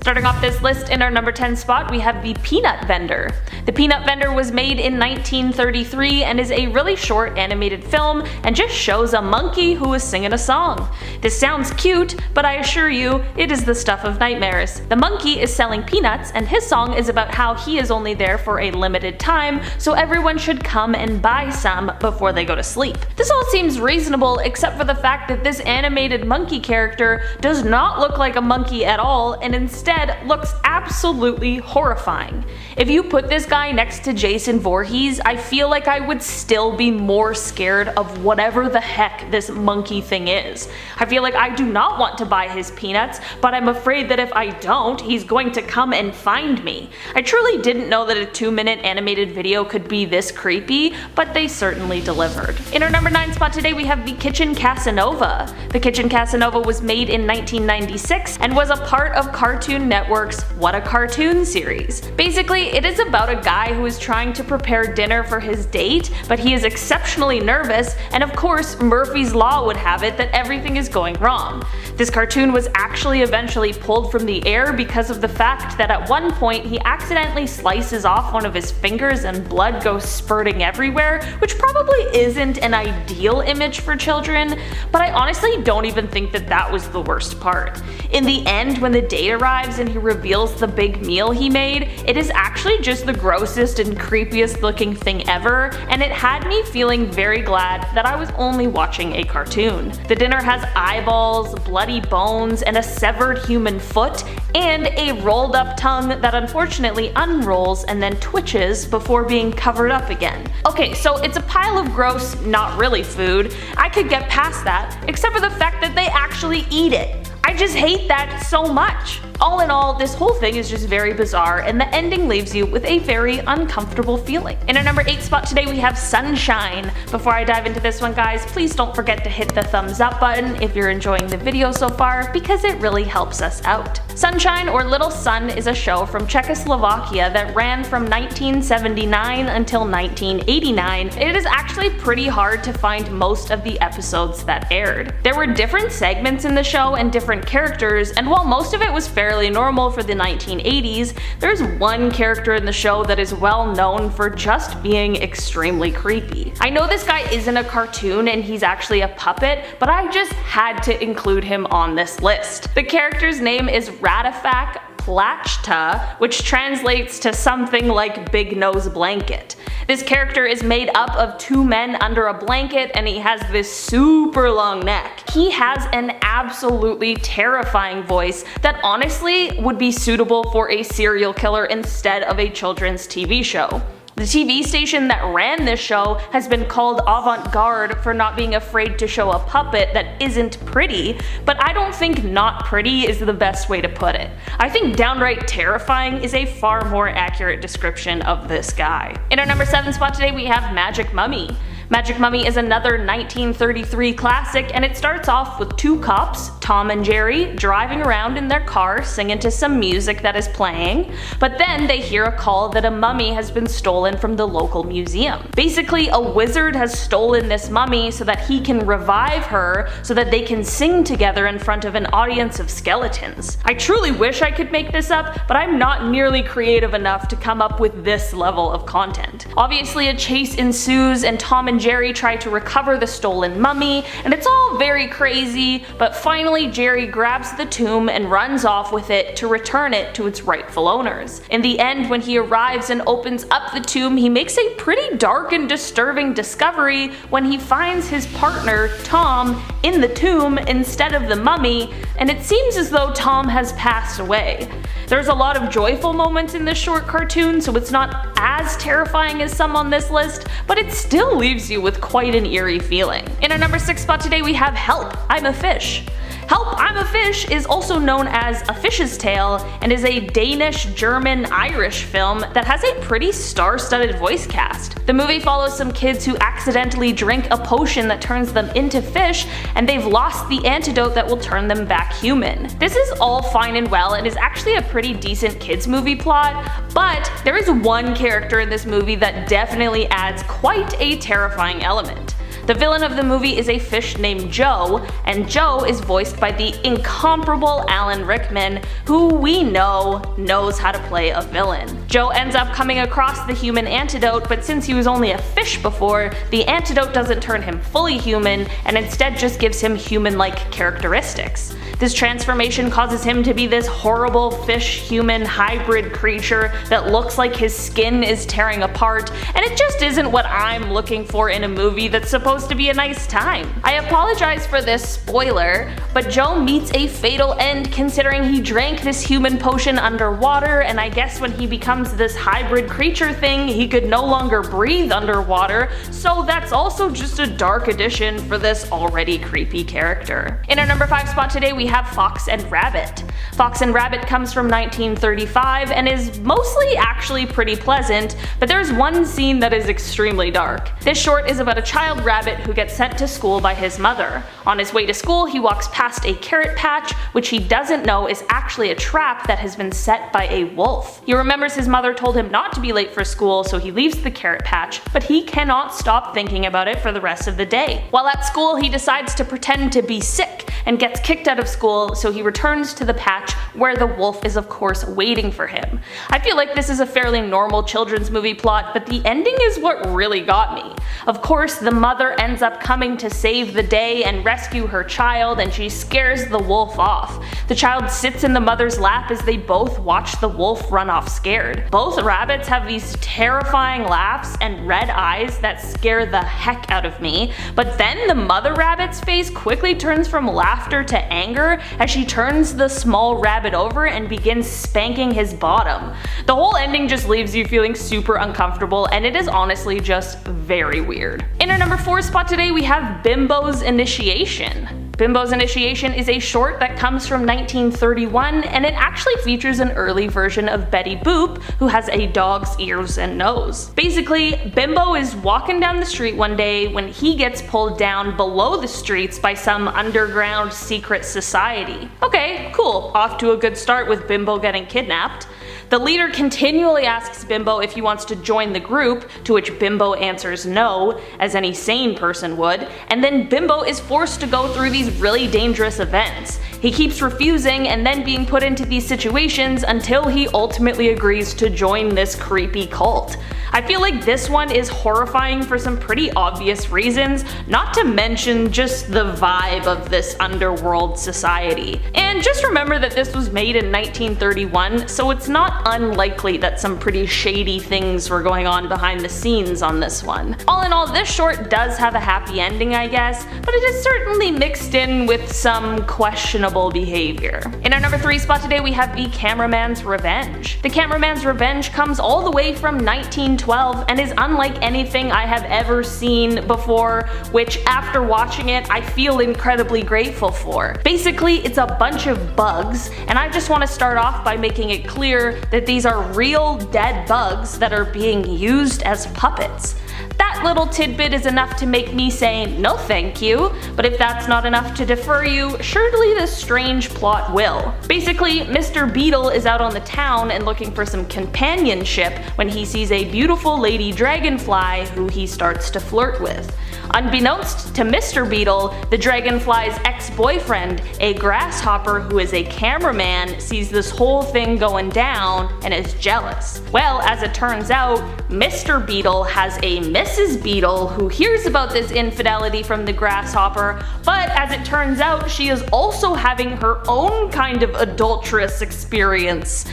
Starting off this list in our number 10 spot, we have the Peanut Vendor. The Peanut Vendor was made in 1933 and is a really short animated film and just shows a monkey who is singing a song. This sounds cute, but I assure you, it is the stuff of nightmares. The monkey is selling peanuts and his song is about how he is only there for a limited time, so everyone should come and buy some before they go to sleep. This all seems reasonable except for the fact that this animated monkey character does not look like a monkey at all and instead looks absolutely horrifying. If you put this guy next to Jason Voorhees, I feel like I would still be more scared of whatever the heck this monkey thing is. I feel like I do not want to buy his peanuts, but I'm afraid that if I don't, he's going to come and find me. I truly didn't know that a 2-minute animated video could be this creepy, but they certainly delivered. In our number 9 spot today, we have the Kitchen Casanova. The Kitchen Casanova was made in 1996 and was a part of Cartoon Network's What a Cartoon series. Basically, it is about a guy who is trying to prepare dinner for his date, but he is exceptionally nervous, and of course Murphy's Law would have it that everything is going wrong. This cartoon was actually eventually pulled from the air because of the fact that at one point he accidentally slices off one of his fingers and blood goes spurting everywhere, which probably isn't an ideal image for children, but I honestly don't even think that that was the worst part. In the end, when the date arrives and he reveals the big meal he made, it is actually just the grossest and creepiest looking thing ever, and it had me feeling very glad that I was only watching a cartoon. The dinner has eyeballs, bloody bones, and a severed human foot, and a rolled up tongue that unfortunately unrolls and then twitches before being covered up again. Okay, so it's a pile of gross, not really food. I could get past that, except for the fact that they actually eat it. I just hate that so much. All in all, this whole thing is just very bizarre, and the ending leaves you with a very uncomfortable feeling. In our number 8 spot today, we have Sunshine. Before I dive into this one, guys, please don't forget to hit the thumbs up button if you're enjoying the video so far, because it really helps us out. Sunshine, or Little Sun, is a show from Czechoslovakia that ran from 1979 until 1989. It is actually pretty hard to find most of the episodes that aired. There were different segments in the show and different characters, and while most of it was fairly normal for the 1980s, there's one character in the show that is well known for just being extremely creepy. I know this guy isn't a cartoon and he's actually a puppet, but I just had to include him on this list. The character's name is Radifak Plachta, which translates to something like Big Nose Blanket. This character is made up of 2 men under a blanket, and he has this super long neck. He has an absolutely terrifying voice that honestly would be suitable for a serial killer instead of a children's TV show. The TV station that ran this show has been called avant-garde for not being afraid to show a puppet that isn't pretty, but I don't think not pretty is the best way to put it. I think downright terrifying is a far more accurate description of this guy. In our number 7 spot today, we have Magic Mummy. Magic Mummy is another 1933 classic, and it starts off with 2 cops, Tom and Jerry, driving around in their car singing to some music that is playing, but then they hear a call that a mummy has been stolen from the local museum. Basically, a wizard has stolen this mummy so that he can revive her so that they can sing together in front of an audience of skeletons. I truly wish I could make this up, but I'm not nearly creative enough to come up with this level of content. Obviously, a chase ensues and Tom and Jerry try to recover the stolen mummy, and it's all very crazy, but finally Jerry grabs the tomb and runs off with it to return it to its rightful owners. In the end, when he arrives and opens up the tomb, he makes a pretty dark and disturbing discovery when he finds his partner, Tom, in the tomb instead of the mummy, and it seems as though Tom has passed away. There's a lot of joyful moments in this short cartoon, so it's not as terrifying as some on this list, but it still leaves you with quite an eerie feeling. In our number 6 spot today, we have Help, I'm a Fish. Help, I'm a Fish is also known as A Fish's Tale and is a Danish, German, Irish film that has a pretty star-studded voice cast. The movie follows some kids who accidentally drink a potion that turns them into fish, and they've lost the antidote that will turn them back human. This is all fine and well and is actually a pretty decent kids movie plot, but there is one character in this movie that definitely adds quite a terrifying element. The villain of the movie is a fish named Joe, and Joe is voiced by the incomparable Alan Rickman, who we know knows how to play a villain. Joe ends up coming across the human antidote, but since he was only a fish before, the antidote doesn't turn him fully human and instead just gives him human-like characteristics. This transformation causes him to be this horrible fish-human hybrid creature that looks like his skin is tearing apart, and it just isn't what I'm looking for in a movie that's supposed to be a nice time. I apologize for this spoiler, but Joe meets a fatal end considering he drank this human potion underwater, and I guess when he becomes this hybrid creature thing, he could no longer breathe underwater, so that's also just a dark addition for this already creepy character. In our number 5 spot today, we have Fox and Rabbit. Fox and Rabbit comes from 1935 and is mostly actually pretty pleasant, but there's one scene that is extremely dark. This short is about a child rabbit who gets sent to school by his mother. On his way to school, he walks past a carrot patch, which he doesn't know is actually a trap that has been set by a wolf. He remembers his mother told him not to be late for school, so he leaves the carrot patch, but he cannot stop thinking about it for the rest of the day. While at school, he decides to pretend to be sick and gets kicked out of school, so he returns to the patch where the wolf is of course waiting for him. I feel like this is a fairly normal children's movie plot, but the ending is what really got me. Of course, the mother ends up coming to save the day and rescue her child, and she scares the wolf off. The child sits in the mother's lap as they both watch the wolf run off scared. Both rabbits have these terrifying laughs and red eyes that scare the heck out of me, but then the mother rabbit's face quickly turns from laughter to anger as she turns the small rabbit over and begins spanking his bottom. The whole ending just leaves you feeling super uncomfortable, and it is honestly just very weird. In our number 4 spot today, we have BIMBO'S Initiation. BIMBO'S Initiation is a short that comes from 1931, and it actually features an early version of Betty Boop, who has a dog's ears and nose. Basically, Bimbo is walking down the street one day when he gets pulled down below the streets by some underground secret society. Okay, cool, off to a good start with Bimbo getting kidnapped. The leader continually asks Bimbo if he wants to join the group, to which Bimbo answers no, as any sane person would, and then Bimbo is forced to go through these really dangerous events. He keeps refusing and then being put into these situations until he ultimately agrees to join this creepy cult. I feel like this one is horrifying for some pretty obvious reasons, not to mention just the vibe of this underworld society. And just remember that this was made in 1931, so it's not unlikely that some pretty shady things were going on behind the scenes on this one. All in all, this short does have a happy ending, I guess, but it is certainly mixed in with some questionable behavior. In our number 3 spot today, we have The Cameraman's Revenge. The Cameraman's Revenge comes all the way from 1912 and is unlike anything I have ever seen before, which after watching it I feel incredibly grateful for. Basically, it's a bunch of bugs, and I just want to start off by making it clear that these are real dead bugs that are being used as puppets. That little tidbit is enough to make me say no thank you, but if that's not enough to defer you, surely this strange plot will. Basically, Mr. Beetle is out on the town and looking for some companionship when he sees a beautiful lady dragonfly who he starts to flirt with. Unbeknownst to Mr. Beetle, the dragonfly's ex-boyfriend, a grasshopper who is a cameraman, sees this whole thing going down and is jealous. Well, as it turns out, Mr. Beetle has a Mrs. Beetle who hears about this infidelity from the grasshopper, but as it turns out, she is also having her own kind of adulterous experience.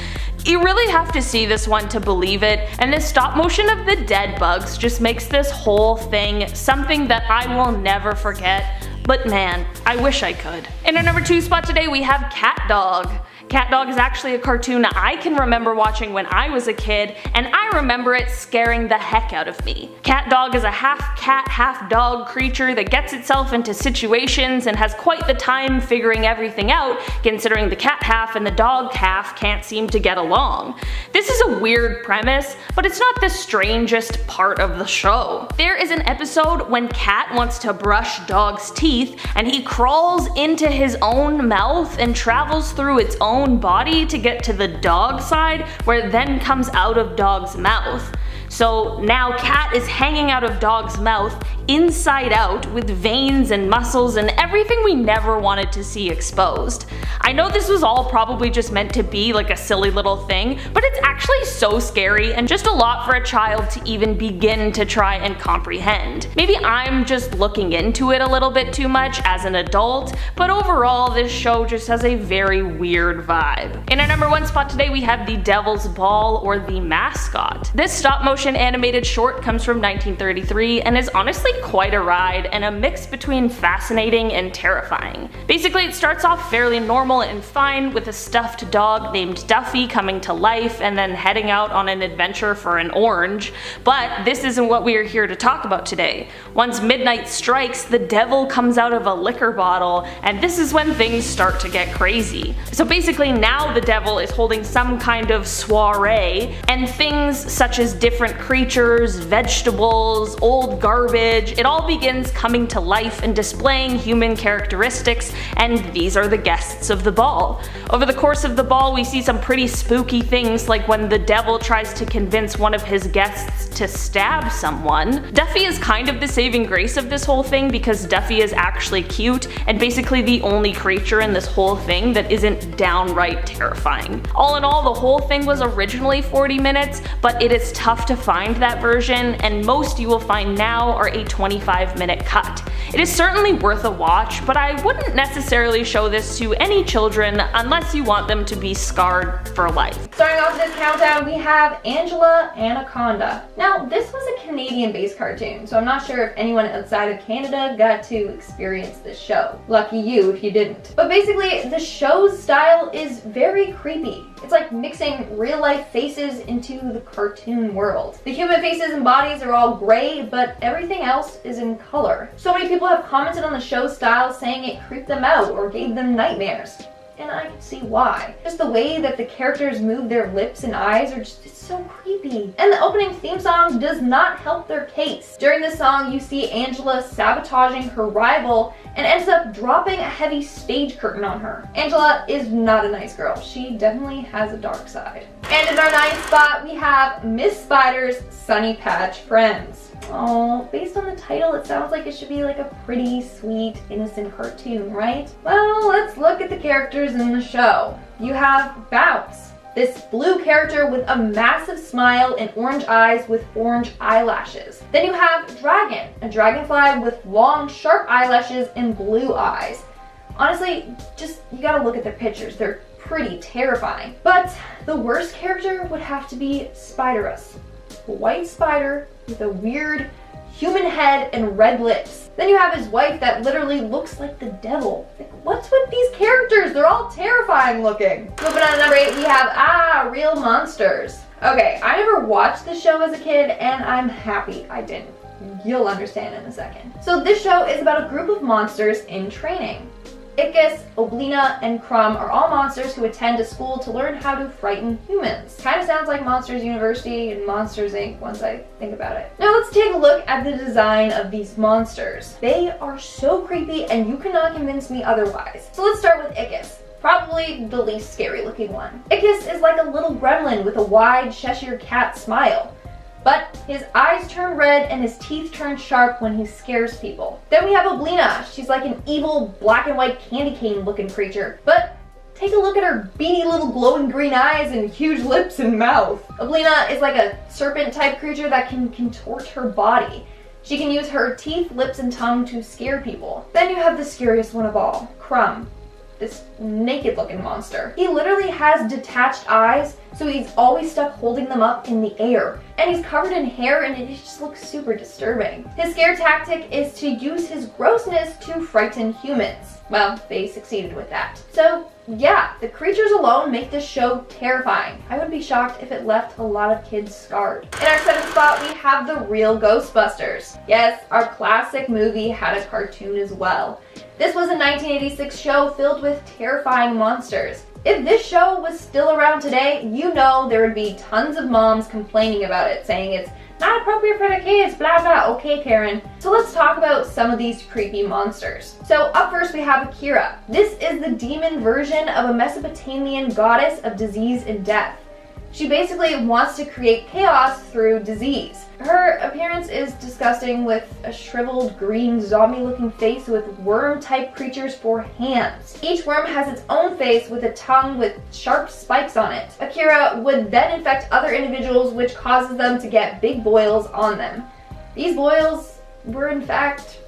You really have to see this one to believe it, and the stop motion of the dead bugs just makes this whole thing something that I will never forget, but man, I wish I could. In our number 2 spot today, we have CATDOG. CATDOG is actually a cartoon I can remember watching when I was a kid, and I remember it scaring the heck out of me. CATDOG is a half cat, half dog creature that gets itself into situations and has quite the time figuring everything out, considering the cat half and the dog half can't seem to get along. This is a weird premise, but it's not the strangest part of the show. There is an episode when Cat wants to brush Dog's teeth, and he crawls into his own mouth and travels through its own body to get to the dog side, where it then comes out of Dog's mouth. So now Cat is hanging out of Dog's mouth inside out with veins and muscles and everything we never wanted to see exposed. I know this was all probably just meant to be like a silly little thing, but it's actually so scary and just a lot for a child to even begin to try and comprehend. Maybe I'm just looking into it a little bit too much as an adult, but overall this show just has a very weird vibe. In our number 1 spot today we have The Devil's Ball, or The Mascot. This stop motion animated short comes from 1933 and is honestly quite a ride and a mix between fascinating and terrifying. Basically it starts off fairly normal and fine with a stuffed dog named Duffy coming to life and then heading out on an adventure for an orange, but this isn't what we are here to talk about today. Once midnight strikes, the devil comes out of a liquor bottle, and this is when things start to get crazy. So basically now the devil is holding some kind of soiree, and things such as different creatures, vegetables, old garbage, it all begins coming to life and displaying human characteristics, and these are the guests of the ball. Over the course of the ball we see some pretty spooky things, like when the devil tries to convince one of his guests to stab someone. Duffy is kind of the saving grace of this whole thing because Duffy is actually cute and basically the only creature in this whole thing that isn't downright terrifying. All in all, the whole thing was originally 40 minutes, but it is tough to find that version, and most you will find now are a 25-minute cut. It is certainly worth a watch, but I wouldn't necessarily show this to any children unless you want them to be scarred for life. Starting off this countdown, we have Angela Anaconda. Now, this was a Canadian-based cartoon, so I'm not sure if anyone outside of Canada got to experience this show. Lucky you if you didn't. But basically, the show's style is very creepy. It's like mixing real-life faces into the cartoon world. The human faces and bodies are all gray, but everything else is in color. So many people have commented on the show's style saying it creeped them out or gave them nightmares. And I can see why. Just the way that the characters move their lips and eyes are just, it's so creepy. And the opening theme song does not help their case. During this song, you see Angela sabotaging her rival and ends up dropping a heavy stage curtain on her. Angela is not a nice girl. She definitely has a dark side. And in our 9th spot, we have Miss Spider's Sunny Patch Friends. Oh, based on the title, it sounds like it should be like a pretty sweet, innocent cartoon, right? Well, let's look at the characters in the show. You have Bounce, this blue character with a massive smile and orange eyes with orange eyelashes. Then you have Dragon, a dragonfly with long, sharp eyelashes and blue eyes. Honestly, just, you gotta look at their pictures. They're pretty terrifying. But the worst character would have to be Spiderus, a white spider with a weird human head and red lips. Then you have his wife that literally looks like the devil. Like, what's with these characters? They're all terrifying looking. Moving on to number 8, we have Real Monsters. Okay, I never watched this show as a kid, and I'm happy I didn't. You'll understand in a second. So this show is about a group of monsters in training. Ickis, Oblina, and Crumb are all monsters who attend a school to learn how to frighten humans. Kind of sounds like Monsters University and Monsters Inc. once I think about it. Now let's take a look at the design of these monsters. They are so creepy and you cannot convince me otherwise. So let's start with Ickis. Probably the least scary looking one. Ickis is like a little gremlin with a wide Cheshire cat smile. But his eyes turn red and his teeth turn sharp when he scares people. Then we have Oblina. She's like an evil black and white candy cane looking creature. But take a look at her beady little glowing green eyes and huge lips and mouth. Oblina is like a serpent type creature that can contort her body. She can use her teeth, lips, and tongue to scare people. Then you have the scariest one of all, Crumb. This naked looking monster. He literally has detached eyes, so he's always stuck holding them up in the air. And he's covered in hair and it just looks super disturbing. His scare tactic is to use his grossness to frighten humans. Well, they succeeded with that. So yeah, the creatures alone make this show terrifying. I would be shocked if it left a lot of kids scarred. In our 7th spot, we have The Real Ghostbusters. Yes, our classic movie had a cartoon as well. This was a 1986 show filled with terrifying monsters. If this show was still around today, you know there would be tons of moms complaining about it, saying it's not appropriate for the kids, blah blah. Okay, Karen. So let's talk about some of these creepy monsters. So up first we have Akira. This is the demon version of a Mesopotamian goddess of disease and death. She basically wants to create chaos through disease. Her appearance is disgusting, with a shriveled green zombie-looking face with worm-type creatures for hands. Each worm has its own face with a tongue with sharp spikes on it. Akira would then infect other individuals, which causes them to get big boils on them. These boils were in fact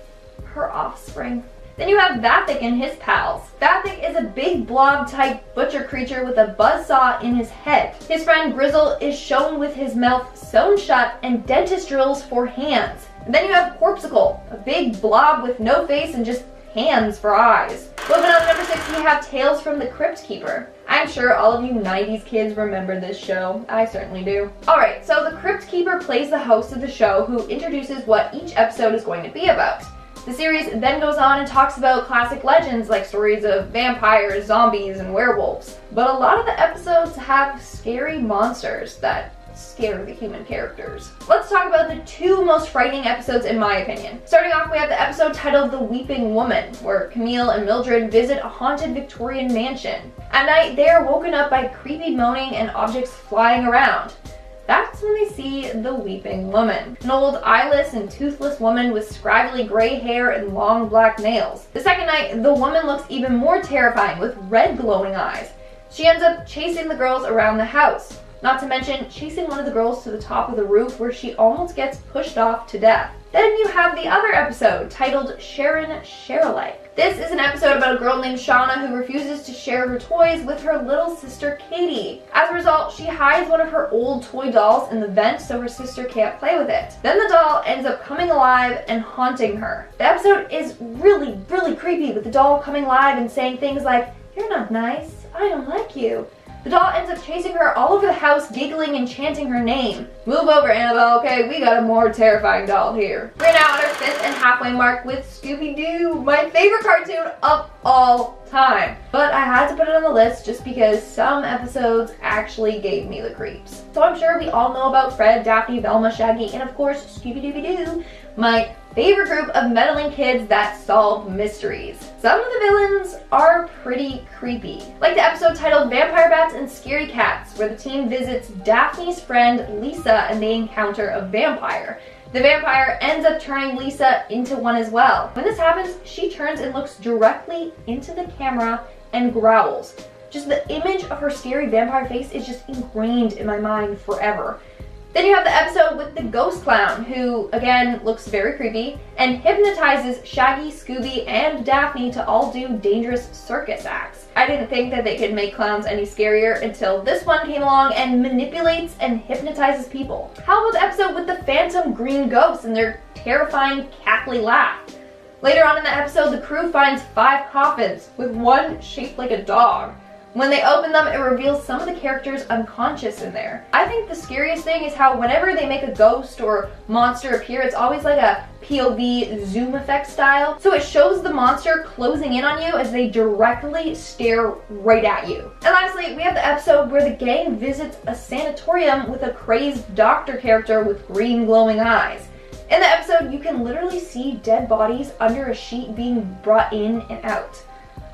her offspring. Then you have Vathek and his pals. Vathek is a big blob-type butcher creature with a buzzsaw in his head. His friend GRIZZLY is shown with his mouth sewn shut and dentist drills for hands. And then you have Corpsicle, a big blob with no face and just hands for eyes. Moving on to number 6, we have Tales from the Crypt Keeper. I'm sure all of you 90s kids remember this show. I certainly do. Alright, so the Crypt Keeper plays the host of the show, who introduces what each episode is going to be about. The series then goes on and talks about classic legends like stories of vampires, zombies, and werewolves. But a lot of the episodes have scary monsters that scare the human characters. Let's talk about the 2 most frightening episodes in my opinion. Starting off, we have the episode titled The Weeping Woman, where Camille and Mildred visit a haunted Victorian mansion. At night, they are woken up by creepy moaning and objects flying around. That's when they see the Weeping Woman, an old eyeless and toothless woman with scraggly gray hair and long black nails. The second night, the woman looks even more terrifying with red glowing eyes. She ends up chasing the girls around the house, not to mention chasing one of the girls to the top of the roof, where she almost gets pushed off to death. Then you have the other episode titled Sharon Sharelike. This is an episode about a girl named Shauna who refuses to share her toys with her little sister Katie. As a result, she hides one of her old toy dolls in the vent so her sister can't play with it. Then the doll ends up coming alive and haunting her. The episode is really creepy, with the doll coming alive and saying things like, "You're not nice, I don't like you." The doll ends up chasing her all over the house, giggling and chanting her name. Move over, Annabelle, okay? We got a more terrifying doll here. We're now at our 5th and halfway mark with Scooby-Doo, my favorite cartoon of all time. But I had to put it on the list just because some episodes actually gave me the creeps. So I'm sure we all know about Fred, Daphne, Velma, Shaggy, and of course Scooby-Dooby-Doo, my favorite group of meddling kids that solve mysteries. Some of the villains are pretty creepy. Like the episode titled Vampire Bats and Scary Cats, where the team visits Daphne's friend Lisa and they encounter a vampire. The vampire ends up turning Lisa into one as well. When this happens, she turns and looks directly into the camera and growls. Just the image of her scary vampire face is just ingrained in my mind forever. Then you have the episode with the ghost clown, who, again, looks very creepy, and hypnotizes Shaggy, Scooby, and Daphne to all do dangerous circus acts. I didn't think that they could make clowns any scarier until this one came along and manipulates and hypnotizes people. How about the episode with the phantom green ghosts and their terrifying cackly laugh? Later on in the episode, the crew finds 5 coffins, with one shaped like a dog. When they open them, it reveals some of the characters unconscious in there. I think the scariest thing is how whenever they make a ghost or monster appear, it's always like a POV zoom effect style. So it shows the monster closing in on you as they directly stare right at you. And lastly, we have the episode where the gang visits a sanatorium with a crazed doctor character with green glowing eyes. In the episode, you can literally see dead bodies under a sheet being brought in and out.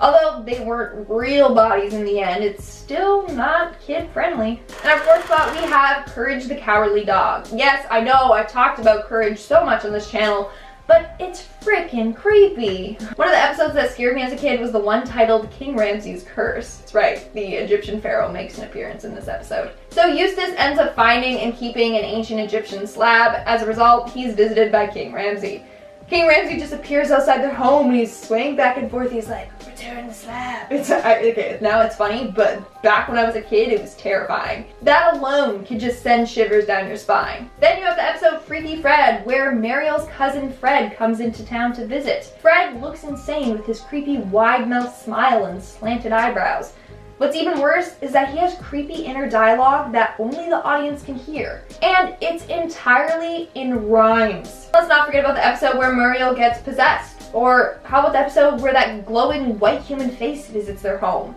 Although they weren't real bodies in the end, it's still not kid-friendly. And our 4th spot, we have Courage the Cowardly Dog. Yes, I know I've talked about Courage so much on this channel, but it's freaking creepy. One of the episodes that scared me as a kid was the one titled King Ramses' Curse. That's right, the Egyptian pharaoh makes an appearance in this episode. So Eustace ends up finding and keeping an ancient Egyptian slab. As a result, he's visited by King Ramses. King Ramses just appears outside their home and he's swaying back and forth. He's like, "Return the slab." Okay, now it's funny, but back when I was a kid, it was terrifying. That alone could just send shivers down your spine. Then you have the episode Freaky Fred, where Mariel's cousin Fred comes into town to visit. Fred looks insane with his creepy wide-mouthed smile and slanted eyebrows. What's even worse is that he has creepy inner dialogue that only the audience can hear. And it's entirely in rhymes. Let's not forget about the episode where Muriel gets possessed. Or how about the episode where that glowing white human face visits their home?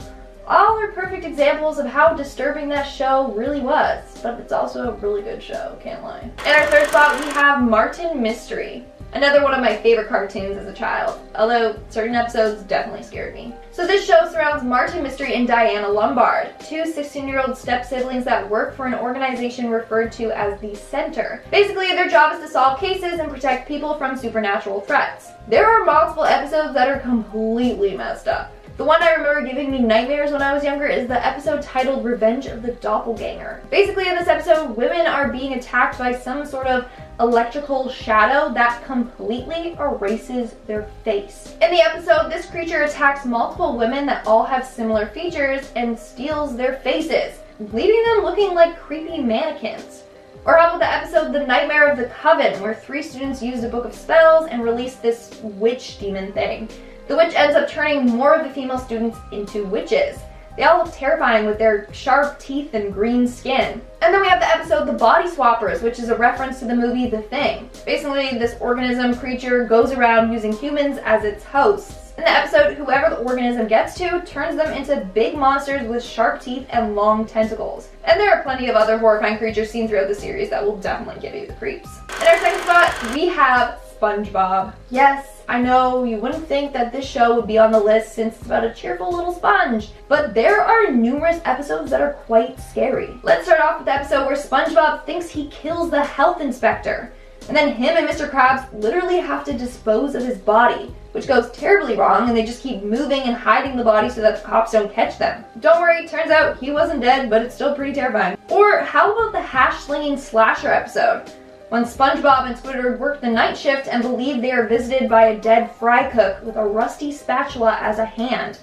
All are perfect examples of how disturbing that show really was. But it's also a really good show, can't lie. In our 3rd spot, we have Martin Mystery. Another one of my favorite cartoons as a child, although certain episodes definitely scared me. So this show surrounds Martin Mystery and Diana Lombard, two 16-year-old step-siblings that work for an organization referred to as the Center. Basically, their job is to solve cases and protect people from supernatural threats. There are multiple episodes that are completely messed up. The one I remember giving me nightmares when I was younger is the episode titled Revenge of the Doppelganger. Basically, in this episode, women are being attacked by some sort of electrical shadow that completely erases their face. In the episode, this creature attacks multiple women that all have similar features and steals their faces, leaving them looking like creepy mannequins. Or how about the episode The Nightmare of the Coven, where 3 students used a book of spells and released this witch demon thing. The witch ends up turning more of the female students into witches. They all look terrifying with their sharp teeth and green skin. And then we have the episode The Body Swappers, which is a reference to the movie The Thing. Basically, this organism creature goes around using humans as its hosts. In the episode, whoever the organism gets to turns them into big monsters with sharp teeth and long tentacles. And there are plenty of other horrifying creatures seen throughout the series that will definitely give you the creeps. In our second spot, we have SpongeBob. Yes, I know you wouldn't think that this show would be on the list since it's about a cheerful little sponge, but there are numerous episodes that are quite scary. Let's start off with the episode where SpongeBob thinks he kills the health inspector, and then him and Mr. Krabs literally have to dispose of his body, which goes terribly wrong, and they just keep moving and hiding the body so that the cops don't catch them. Don't worry, turns out he wasn't dead, but it's still pretty terrifying. Or how about the hash-slinging slasher episode? When SpongeBob and Squidward work the night shift and believe they are visited by a dead fry cook with a rusty spatula as a hand.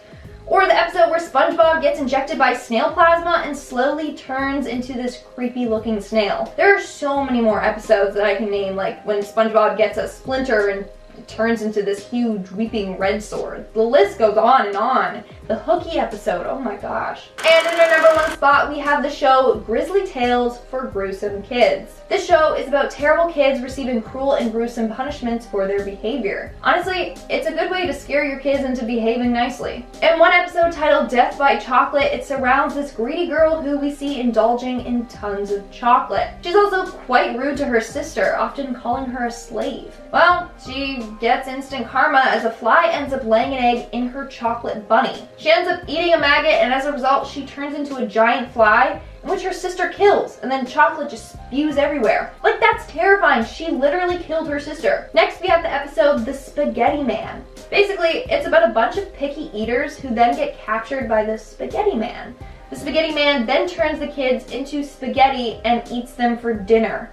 Or the episode where SpongeBob gets injected by snail plasma and slowly turns into this creepy looking snail. There are so many more episodes that I can name, like when SpongeBob gets a splinter and turns into this huge weeping red sword. The list goes on and on. The Hooky episode, oh my gosh. And in our number 1 spot, we have the show Grisly Tales for Gruesome Kids. This show is about terrible kids receiving cruel and gruesome punishments for their behavior. Honestly, it's a good way to scare your kids into behaving nicely. In one episode titled Death by Chocolate, it surrounds this greedy girl who we see indulging in tons of chocolate. She's also quite rude to her sister, often calling her a slave. Well, she gets instant karma as a fly ends up laying an egg in her chocolate bunny. She ends up eating a maggot, and as a result, she turns into a giant fly, in which her sister kills, and then chocolate just spews everywhere. Like, that's terrifying. She literally killed her sister. Next, we have the episode The Spaghetti Man. Basically, it's about a bunch of picky eaters who then get captured by the Spaghetti Man. The Spaghetti Man then turns the kids into spaghetti and eats them for dinner.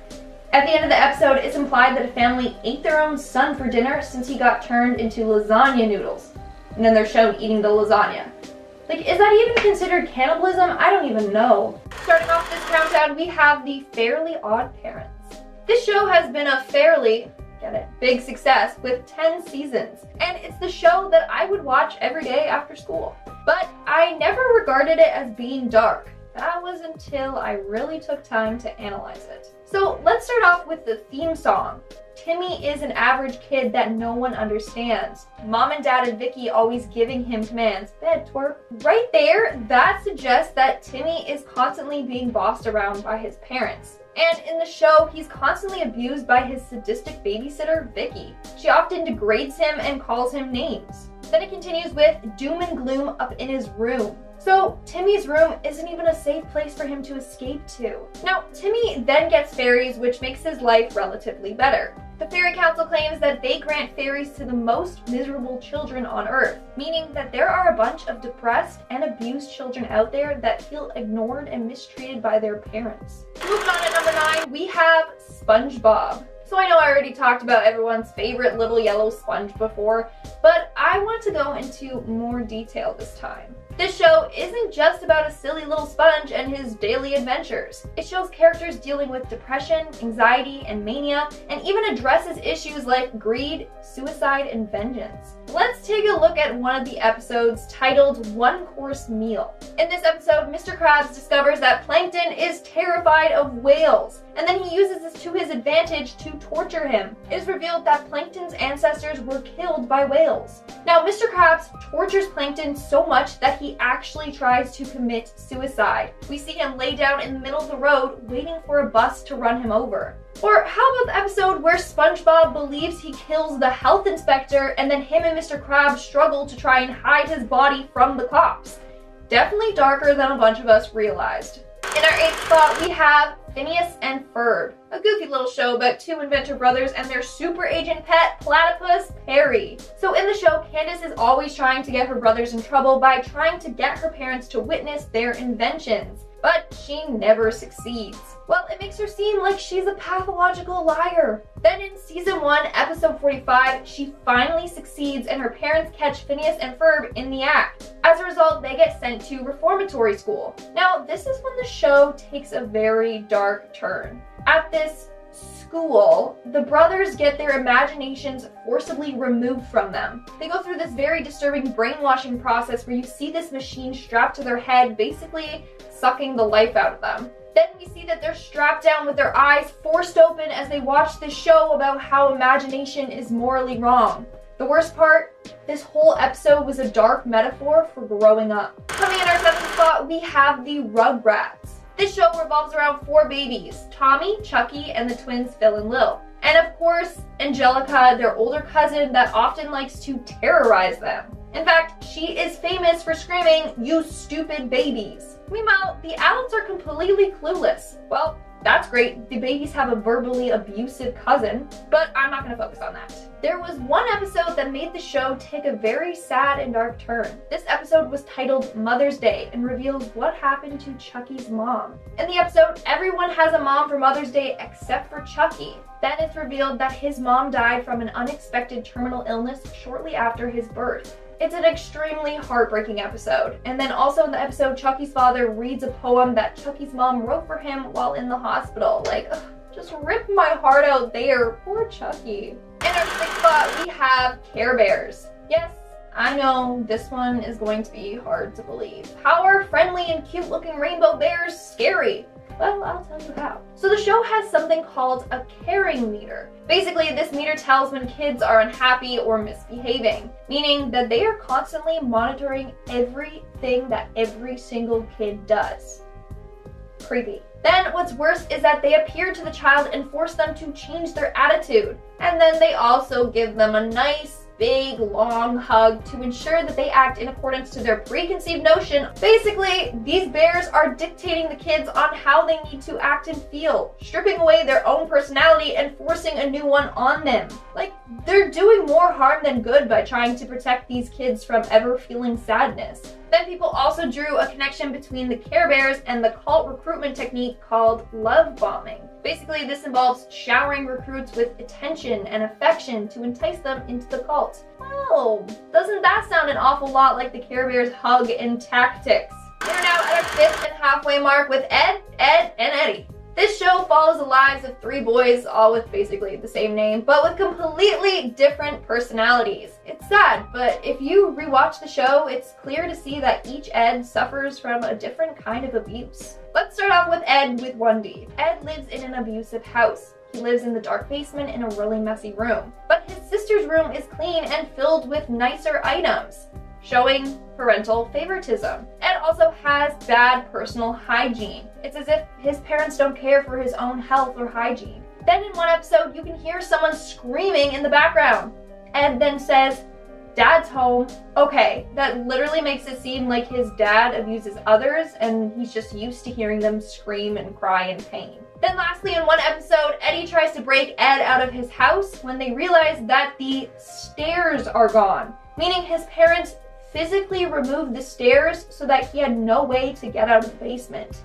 At the end of the episode, it's implied that a family ate their own son for dinner since he got turned into lasagna noodles. And then they're shown eating the lasagna. Like, is that even considered cannibalism? I don't even know. Starting off this countdown, we have the Fairly Odd Parents. This show has been a fairly, get it, big success with 10 seasons. And it's the show that I would watch every day after school. But I never regarded it as being dark. That was until I really took time to analyze it. So let's start off with the theme song. Timmy is an average kid that no one understands. Mom and Dad and Vicky always giving him commands. Bed twerp. Right there, that suggests that Timmy is constantly being bossed around by his parents. And in the show, he's constantly abused by his sadistic babysitter, Vicky. She often degrades him and calls him names. Then it continues with doom and gloom up in his room. So Timmy's room isn't even a safe place for him to escape to. Now, Timmy then gets fairies, which makes his life relatively better. The Fairy Council claims that they grant fairies to the most miserable children on Earth, meaning that there are a bunch of depressed and abused children out there that feel ignored and mistreated by their parents. Moving on to number 9, we have SpongeBob. So I know I already talked about everyone's favorite little yellow sponge before, but I want to go into more detail this time. This show isn't just about a silly little sponge and his daily adventures. It shows characters dealing with depression, anxiety, and mania, and even addresses issues like greed, suicide, and vengeance. Let's take a look at one of the episodes titled One Course Meal. In this episode, Mr. Krabs discovers that Plankton is terrified of whales, and then he uses this to his advantage to torture him. It is revealed that Plankton's ancestors were killed by whales. Now, Mr. Krabs tortures Plankton so much that he actually tries to commit suicide. We see him lay down in the middle of the road waiting for a bus to run him over. Or how about the episode where SpongeBob believes he kills the health inspector and then him and Mr. Krabs struggle to try and hide his body from the cops? Definitely darker than a bunch of us realized. In our 8th spot, we have Phineas and Ferb, a goofy little show about two inventor brothers and their super agent pet, Platypus Perry. So in the show, Candace is always trying to get her brothers in trouble by trying to get her parents to witness their inventions, but she never succeeds. Well, it makes her seem like she's a pathological liar. Then in season 1, episode 45, she finally succeeds and her parents catch Phineas and Ferb in the act. As a result, they get sent to reformatory school. Now, this is when the show takes a very dark turn. At this school, the brothers get their imaginations forcibly removed from them. They go through this very disturbing brainwashing process where you see this machine strapped to their head, basically sucking the life out of them. Then we see that they're strapped down with their eyes forced open as they watch this show about how imagination is morally wrong. The worst part, this whole episode was a dark metaphor for growing up. Coming in our 7th spot, we have the Rugrats. This show revolves around 4 babies, Tommy, Chucky, and the twins Phil and Lil. And of course, Angelica, their older cousin that often likes to terrorize them. In fact, she is famous for screaming, "You stupid babies." Meanwhile, the adults are completely clueless. Well, that's great. The babies have a verbally abusive cousin, but I'm not going to focus on that. There was one episode that made the show take a very sad and dark turn. This episode was titled Mother's Day and reveals what happened to Chucky's mom. In the episode, everyone has a mom for Mother's Day except for Chucky. Then it's revealed that his mom died from an unexpected terminal illness shortly after his birth. It's an extremely heartbreaking episode. And then also in the episode, Chucky's father reads a poem that Chucky's mom wrote for him while in the hospital. Like, ugh, just rip my heart out there. Poor Chucky. In our 6th spot, we have Care Bears. Yes, I know this one is going to be hard to believe. How are friendly and cute looking rainbow bears scary? Well, I'll tell you how. So the show has something called a caring meter. Basically, this meter tells when kids are unhappy or misbehaving, meaning that they are constantly monitoring everything that every single kid does. Creepy. Then what's worse is that they appear to the child and force them to change their attitude. And then they also give them a nice, big, long hug to ensure that they act in accordance to their preconceived notion. Basically, these bears are dictating the kids on how they need to act and feel, stripping away their own personality and forcing a new one on them. Like, they're doing more harm than good by trying to protect these kids from ever feeling sadness. Then people also drew a connection between the Care Bears and the cult recruitment technique called love bombing. Basically, this involves showering recruits with attention and affection to entice them into the cult. Oh, doesn't that sound an awful lot like the Care Bears hug and tactics? We're now at our 5th and halfway mark with Ed, and Eddie. This show follows the lives of 3 boys, all with basically the same name, but with completely different personalities. It's sad, but if you rewatch the show, it's clear to see that each Ed suffers from a different kind of abuse. Let's start off with Ed with 1D. Ed lives in an abusive house. He lives in the dark basement in a really messy room. But his sister's room is clean and filled with nicer items, showing parental favoritism. Ed also has bad personal hygiene. It's as if his parents don't care for his own health or hygiene. Then in one episode, you can hear someone screaming in the background. Ed then says, "Dad's home." Okay, that literally makes it seem like his dad abuses others and he's just used to hearing them scream and cry in pain. Then lastly, in one episode, Eddie tries to break Ed out of his house when they realize that the stairs are gone, meaning his parents physically removed the stairs so that he had no way to get out of the basement.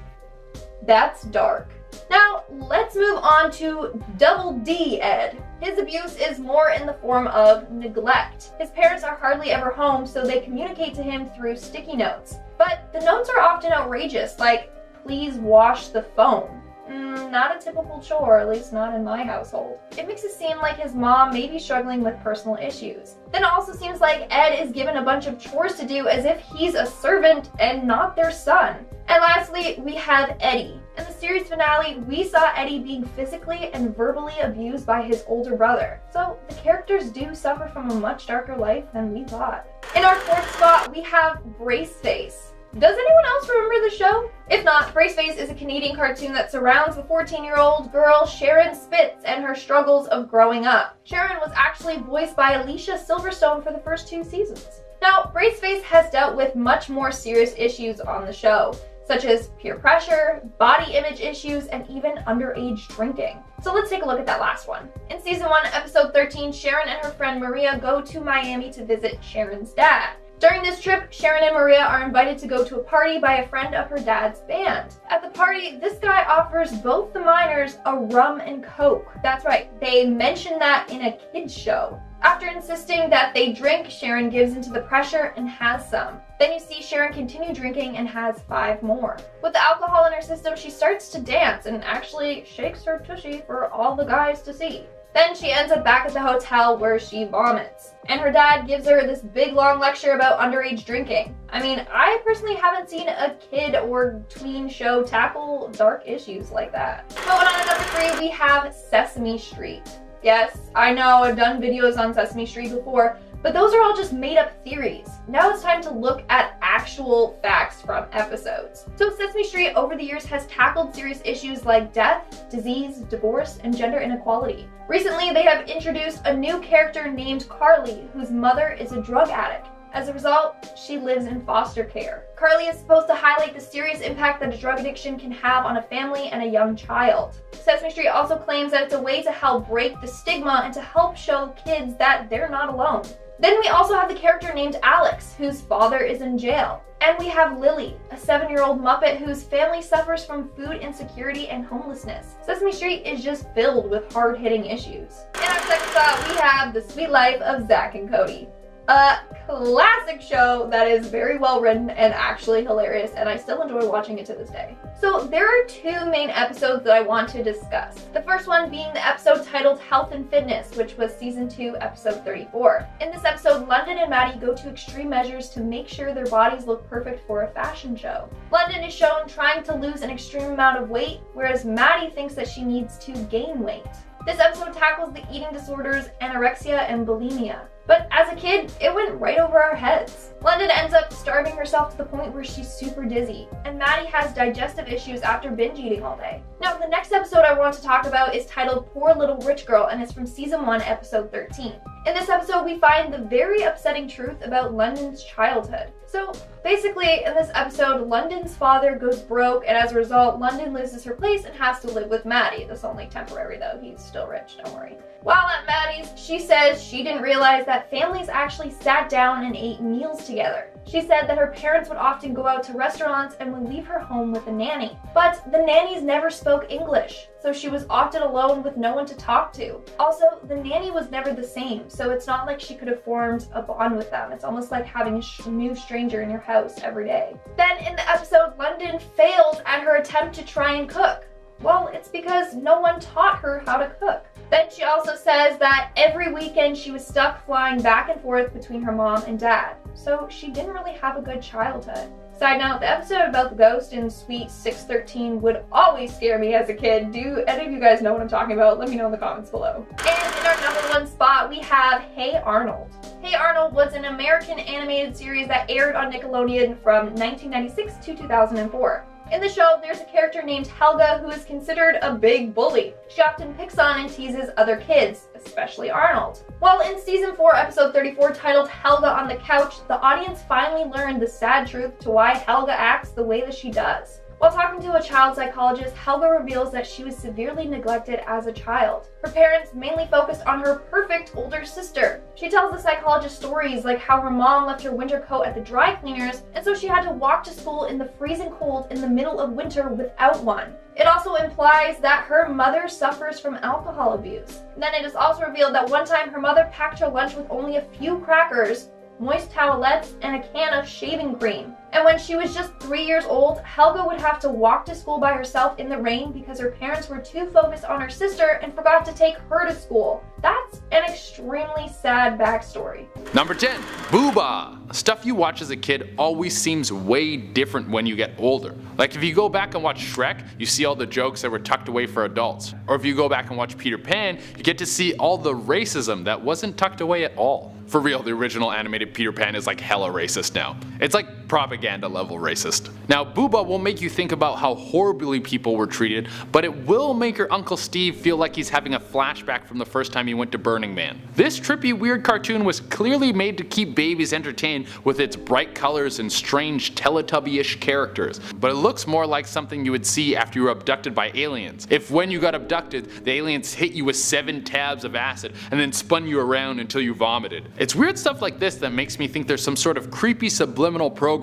That's dark. Now, let's move on to Double D Ed. His abuse is more in the form of neglect. His parents are hardly ever home, so they communicate to him through sticky notes. But the notes are often outrageous, like, "Please wash the phone." Not a typical chore, at least not in my household. It makes it seem like his mom may be struggling with personal issues. Then it also seems like Ed is given a bunch of chores to do as if he's a servant and not their son. And lastly, we have Eddie. In the series finale, we saw Eddie being physically and verbally abused by his older brother. So the characters do suffer from a much darker life than we thought. In our 4th spot, we have Braceface. Does anyone else remember the show? If not, Braceface is a Canadian cartoon that surrounds the 14-year-old girl Sharon Spitz and her struggles of growing up. Sharon was actually voiced by Alicia Silverstone for the first 2 seasons. Now, Braceface has dealt with much more serious issues on the show, such as peer pressure, body image issues, and even underage drinking. So let's take a look at that last one. In season 1, episode 13, Sharon and her friend Maria go to Miami to visit Sharon's dad. During this trip, Sharon and Maria are invited to go to a party by a friend of her dad's band. At the party, this guy offers both the minors a rum and coke. That's right, they mention that in a kids show. After insisting that they drink, Sharon gives into the pressure and has some. Then you see Sharon continue drinking and has 5 more. With the alcohol in her system, she starts to dance and actually shakes her tushy for all the guys to see. Then she ends up back at the hotel where she vomits. And her dad gives her this big long lecture about underage drinking. I mean, I personally haven't seen a kid or tween show tackle dark issues like that. Moving on to number 3, we have Sesame Street. Yes, I know I've done videos on Sesame Street before, but those are all just made up theories. Now it's time to look at actual facts from episodes. So Sesame Street over the years has tackled serious issues like death, disease, divorce, and gender inequality. Recently, they have introduced a new character named Carly, whose mother is a drug addict. As a result, she lives in foster care. Carly is supposed to highlight the serious impact that a drug addiction can have on a family and a young child. Sesame Street also claims that it's a way to help break the stigma and to help show kids that they're not alone. Then we also have the character named Alex, whose father is in jail. And we have Lily, a 7-year-old Muppet whose family suffers from food insecurity and homelessness. Sesame Street is just filled with hard-hitting issues. In our second spot, we have The Sweet Life of Zack and Cody. A classic show that is very well written and actually hilarious, and I still enjoy watching it to this day. So there are 2 main episodes that I want to discuss. The first one being the episode titled Health and Fitness, which was season 2, episode 34. In this episode, London and Maddie go to extreme measures to make sure their bodies look perfect for a fashion show. London is shown trying to lose an extreme amount of weight, whereas Maddie thinks that she needs to gain weight. This episode tackles the eating disorders, anorexia, and bulimia. But as a kid, it went right over our heads. London ends up starving herself to the point where she's super dizzy, and Maddie has digestive issues after binge eating all day. Now, the next episode I want to talk about is titled Poor Little Rich Girl, and it's from season 1, episode 13. In this episode, we find the very upsetting truth about London's childhood. So basically, in this episode, London's father goes broke, and as a result, London loses her place and has to live with Maddie. That's only temporary though, he's still rich, don't worry. While at Maddie's, she says she didn't realize that families actually sat down and ate meals together. She said that her parents would often go out to restaurants and would leave her home with a nanny. But the nannies never spoke English, so she was often alone with no one to talk to. Also, the nanny was never the same, so it's not like she could have formed a bond with them. It's almost like having a new stranger in your house every day. Then in the episode, London failed at her attempt to try and cook. Well, it's because no one taught her how to cook. Then she also says that every weekend she was stuck flying back and forth between her mom and dad. So she didn't really have a good childhood. Side note, the episode about the ghost in Suite 613 would always scare me as a kid. Do any of you guys know what I'm talking about? Let me know in the comments below. And in our number 1 spot, we have Hey Arnold. Hey Arnold was an American animated series that aired on Nickelodeon from 1996 to 2004. In the show, there's a character named Helga who is considered a big bully. She often picks on and teases other kids, especially Arnold. Well, in season 4, episode 34, titled Helga on the Couch, the audience finally learned the sad truth to why Helga acts the way that she does. While talking to a child psychologist, Helga reveals that she was severely neglected as a child. Her parents mainly focused on her perfect older sister. She tells the psychologist stories like how her mom left her winter coat at the dry cleaners, and so she had to walk to school in the freezing cold in the middle of winter without one. It also implies that her mother suffers from alcohol abuse. Then it is also revealed that one time her mother packed her lunch with only a few crackers, moist towelettes, and a can of shaving cream. And when she was just 3 years old, Helga would have to walk to school by herself in the rain because her parents were too focused on her sister and forgot to take her to school. That's an extremely sad backstory. Number 10, Booba. Stuff you watch as a kid always seems way different when you get older. Like if you go back and watch Shrek, you see all the jokes that were tucked away for adults. Or if you go back and watch Peter Pan, you get to see all the racism that wasn't tucked away at all. For real, the original animated Peter Pan is like hella racist now. It's like propaganda level racist. Now Booba will make you think about how horribly people were treated, but it will make your Uncle Steve feel like he's having a flashback from the first time he went to Burning Man. This trippy weird cartoon was clearly made to keep babies entertained with its bright colors and strange Teletubby-ish characters, but it looks more like something you would see after you were abducted by aliens. If when you got abducted, the aliens hit you with 7 tabs of acid and then spun you around until you vomited. It's weird stuff like this that makes me think there's some sort of creepy subliminal programming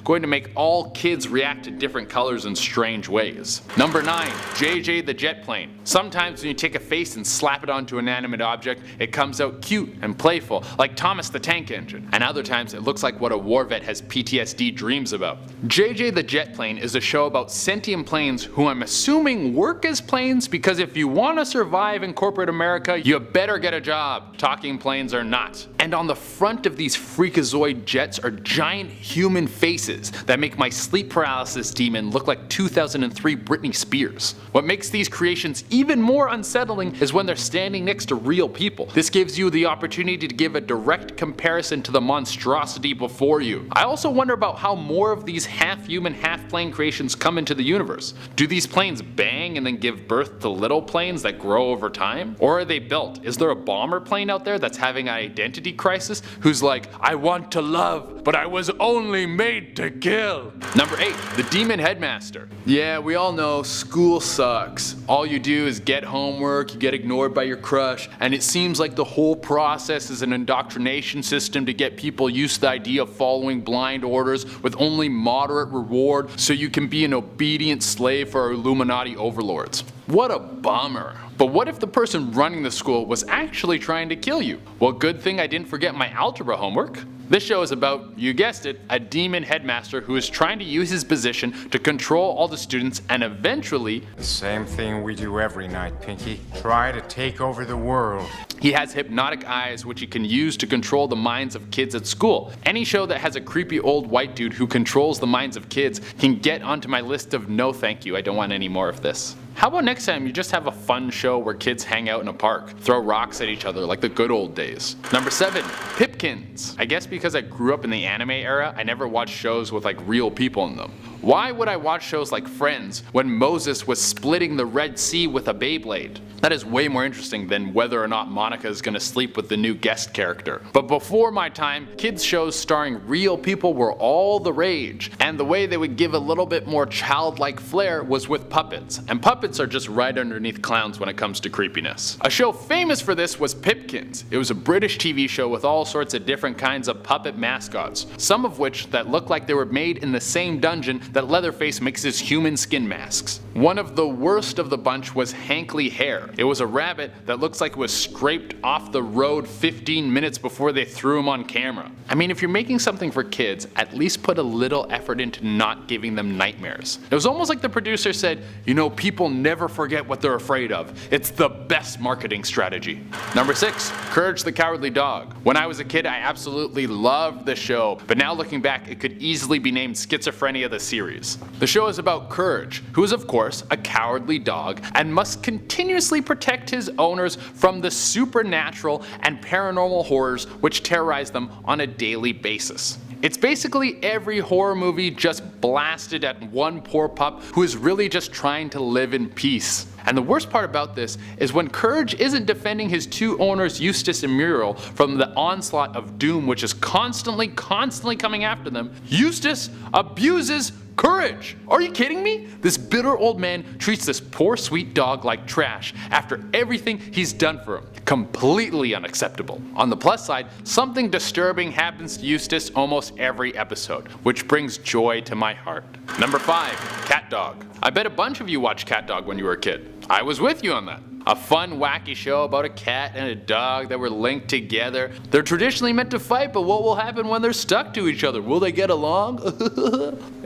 going to make all kids react to different colors in strange ways. Number 9. JJ the Jet Plane. Sometimes when you take a face and slap it onto an inanimate object, it comes out cute and playful, like Thomas the Tank Engine, and other times it looks like what a war vet has PTSD dreams about. JJ the Jet Plane is a show about sentient planes who I'm assuming work as planes, because if you want to survive in corporate America, you better get a job. Talking planes are not. And on the front of these freakazoid jets are giant human faces that make my sleep paralysis demon look like 2003 Britney Spears. What makes these creations even more unsettling is when they're standing next to real people. This gives you the opportunity to give a direct comparison to the monstrosity before you. I also wonder about how more of these half-human, half-plane creations come into the universe. Do these planes bang and then give birth to little planes that grow over time? Or are they built? Is there a bomber plane out there that's having an identity crisis who's like, I want to love, but I was only made to kill? Number 8. The Demon Headmaster. Yeah, we all know school sucks. All you do is get homework, you get ignored by your crush, and it seems like the whole process is an indoctrination system to get people used to the idea of following blind orders with only moderate reward so you can be an obedient slave for our Illuminati overlords. What a bummer. But what if the person running the school was actually trying to kill you? Well, good thing I didn't forget my algebra homework. This show is about, you guessed it, a demon headmaster who is trying to use his position to control all the students and eventually... The same thing we do every night, Pinky. Try to take over the world. He has hypnotic eyes which he can use to control the minds of kids at school. Any show that has a creepy old white dude who controls the minds of kids can get onto my list of no thank you, I don't want any more of this. How about next time you just have a fun show where kids hang out in a park, throw rocks at each other like the good old days. Number 7. Pipkins. I guess because I grew up in the anime era, I never watched shows with like real people in them. Why would I watch shows like Friends when Moses was splitting the Red Sea with a Beyblade? That is way more interesting than whether or not Monica is gonna sleep with the new guest character. But before my time, kids shows starring real people were all the rage, and the way they would give a little bit more childlike flair was with puppets, and puppets are just right underneath clowns when it comes to creepiness. A show famous for this was Pipkins. It was a British TV show with all sorts of different kinds of puppet mascots, some of which that looked like they were made in the same dungeon that Leatherface mixes human skin masks. One of the worst of the bunch was Hankley Hare. It was a rabbit that looks like it was scraped off the road 15 minutes before they threw him on camera. I mean, if you're making something for kids, at least put a little effort into not giving them nightmares. It was almost like the producer said, you know, people never forget what they're afraid of. It's the best marketing strategy. Number 6. Courage the Cowardly Dog. When I was a kid, I absolutely loved the show, but now looking back, it could easily be named Schizophrenia the Series. The show is about Courage, who is of course a cowardly dog and must continuously protect his owners from the supernatural and paranormal horrors which terrorize them on a daily basis. It's basically every horror movie just blasted at one poor pup who is really just trying to live in peace. And the worst part about this is when Courage isn't defending his two owners Eustace and Muriel from the onslaught of doom which is constantly coming after them, Eustace abuses Courage! Are you kidding me? This bitter old man treats this poor sweet dog like trash after everything he's done for him. Completely unacceptable. On the plus side, something disturbing happens to Eustace almost every episode, which brings joy to my heart. Number 5. CATDOG. I bet a bunch of you watched CATDOG when you were a kid. I was with you on that. A fun, wacky show about a cat and a dog that were linked together. They're traditionally meant to fight, but what will happen when they're stuck to each other? Will they get along?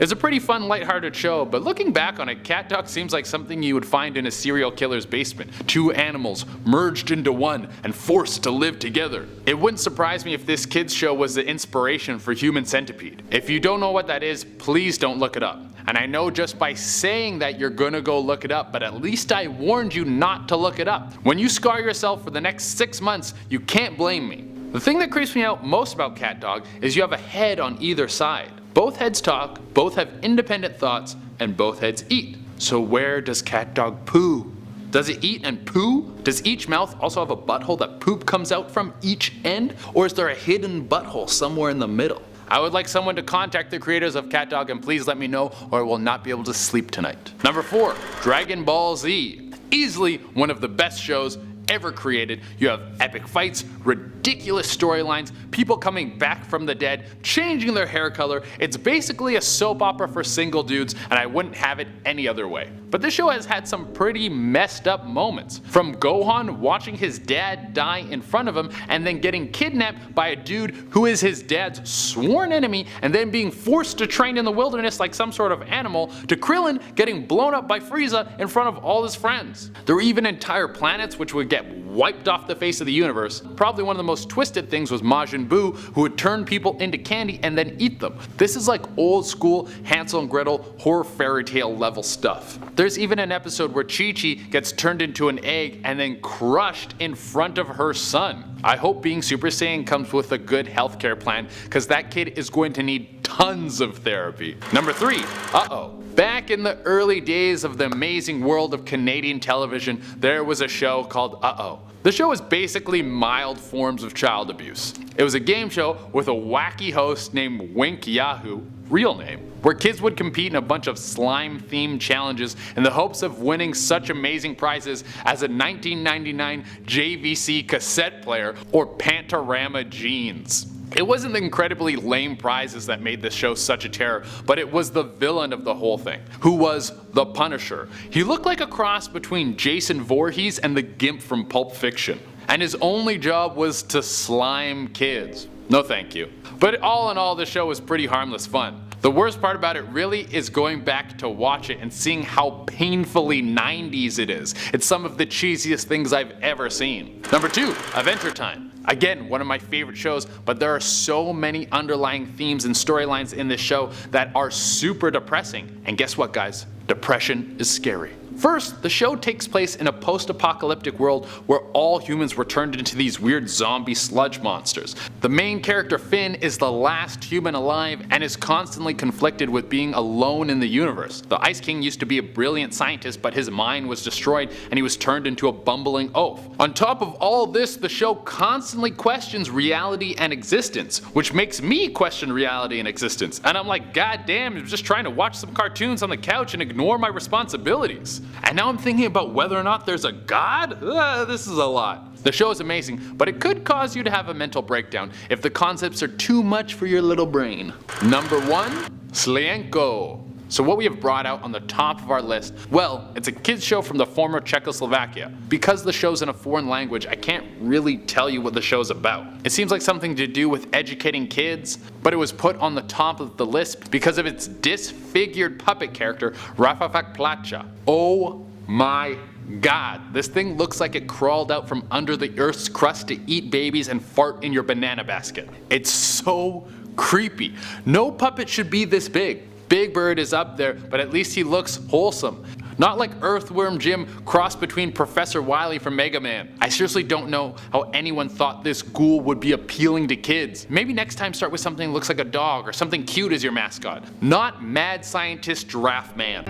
It's a pretty fun, lighthearted show, but looking back on it, CATDOG seems like something you would find in a serial killer's basement. Two animals merged into one and forced to live together. It wouldn't surprise me if this kids show was the inspiration for Human Centipede. If you don't know what that is, please don't look it up. And I know just by saying that you're gonna go look it up, but at least I warned you not to look it up. When you scar yourself for the next 6 months, you can't blame me. The thing that creeps me out most about CATDOG is you have a head on either side. Both heads talk, both have independent thoughts, and both heads eat. So where does CatDog poo? Does it eat and poo? Does each mouth also have a butthole that poop comes out from each end? Or is there a hidden butthole somewhere in the middle? I would like someone to contact the creators of CatDog and please let me know or I will not be able to sleep tonight. Number 4, Dragon Ball Z. Easily one of the best shows ever created. You have epic fights, ridiculous storylines, people coming back from the dead, changing their hair color. It's basically a soap opera for single dudes and I wouldn't have it any other way. But this show has had some pretty messed up moments. From Gohan watching his dad die in front of him and then getting kidnapped by a dude who is his dad's sworn enemy and then being forced to train in the wilderness like some sort of animal, to Krillin getting blown up by Frieza in front of all his friends. There were even entire planets which would get wiped off the face of the universe. Probably one of the most twisted things was Majin Buu, who would turn people into candy and then eat them. This is like old school Hansel and Gretel horror fairy tale level stuff. There's even an episode where Chi-Chi gets turned into an egg and then crushed in front of her son. I hope being Super Saiyan comes with a good healthcare plan, cause that kid is going to need tons of therapy. Number 3, uh-oh. Back in the early days of the amazing world of Canadian television, there was a show called Uh-oh. The show was basically mild forms of child abuse. It was a game show with a wacky host named Wink Yahoo, real name, where kids would compete in a bunch of slime-themed challenges in the hopes of winning such amazing prizes as a 1999 JVC cassette player or Pantorama jeans. It wasn't the incredibly lame prizes that made this show such a terror, but it was the villain of the whole thing, who was the Punisher. He looked like a cross between Jason Voorhees and the Gimp from Pulp Fiction, and his only job was to slime kids. No thank you. But all in all, the show was pretty harmless fun. The worst part about it really is going back to watch it and seeing how painfully 90s it is. It's some of the cheesiest things I've ever seen. Number 2, Adventure Time. Again, one of my favorite shows, but there are so many underlying themes and storylines in this show that are super depressing. And guess what, guys? Depression is scary. First, the show takes place in a post-apocalyptic world where all humans were turned into these weird zombie sludge monsters. The main character Finn is the last human alive and is constantly conflicted with being alone in the universe. The Ice King used to be a brilliant scientist, but his mind was destroyed and he was turned into a bumbling oaf. On top of all this, the show constantly questions reality and existence, which makes me question reality and existence. And I'm like, god damn, I'm just trying to watch some cartoons on the couch and ignore my responsibilities. And now I'm thinking about whether or not there's a god? This is a lot. The show is amazing, but it could cause you to have a mental breakdown if the concepts are too much for your little brain. Number 1, Slienko. So what we have brought out on the top of our list, well, it's a kids show from the former Czechoslovakia. Because the show's in a foreign language, I can't really tell you what the show's about. It seems like something to do with educating kids, but it was put on the top of the list because of its disfigured puppet character, Rafafak Placha. Oh my god, this thing looks like it crawled out from under the earth's crust to eat babies and fart in your banana basket. It's so creepy. No puppet should be this big. Big Bird is up there, but at least he looks wholesome. Not like Earthworm Jim crossed between Professor Wily from Mega Man. I seriously don't know how anyone thought this ghoul would be appealing to kids. Maybe next time start with something that looks like a dog or something cute as your mascot. Not Mad Scientist Giraffe Man.